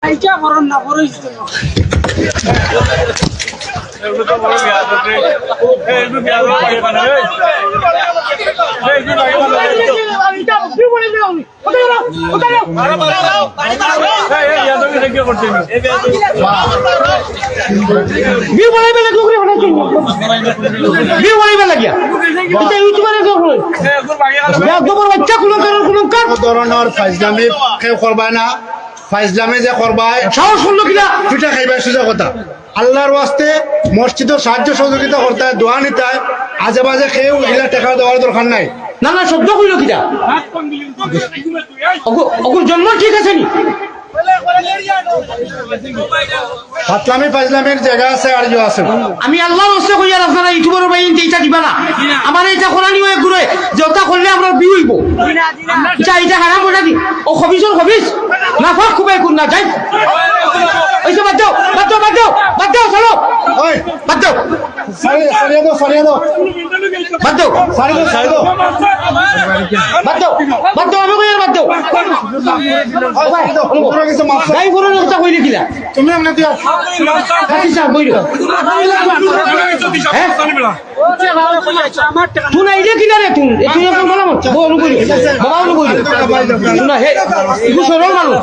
আইটা করন না পড়ইছ তো এগুলো তো বড় বিয়া দতে এগুলো বিয়া দতে পারে না রে এগুলো লাগে না আইটা কি বলে দাও ওটা মারা বাড়ি মারো এই ইয়া দতে কি করছেন এই বিয়া দতে কি বলে বেলা কুকুরে বানাচ্ছি কি বলে বেলা গিয়া এটা ইউটিউবারে গো এই এগুলো বাগিয়া একদম বাচ্চা কোন কার ধরনের ফাইজলামি কেউ করবায় না ফাইজলামি যে করবায় সাহস করলো কিনা পিঠা খাইবার সুযোগ কথা আল্লাহর ওয়াস্তে মসজিদের সাহায্য সহযোগিতা করতে হয় দোয়া নিতে হয় আজে বাজে কেউ এগুলা টাকা দেওয়ার দরকার নাই না না শব্দ কইলো কিনা হাত কোন দিলি তো তুই এই ওগুর জন্ম ঠিক আছে নি ফাতলামি ফাইজলামির জায়গা আছে আর ইয়ে আছে আমি আল্লাহর ওয়াস্তে কই আর আপনারা ইউটিউবের ভাই এইটা দিবা না আমার এটা কোরআনি হয়ে ঘুরে যেটা করলে আমরা বিয়ে হইব এটা হারাম বলে দি ও খবিসর খবিস না ফাক খুবই কোন না যাই ওইসব বাদ দাও চলো ওই বাদ দাও সারিয়া দাও বাদ দাও সারি দাও আমি কই আর বাদ দাও পুরো কিছু মাফ গাই ফোনের কথা কইলে কিলা তুমি এমনি দিয়া হাতি সাহেব বইলো হ্যাঁ তুই না ইলে কিনা রে তুই এখন বলা বল বল বাবা বল তুই না হে ইগু সরল মানুষ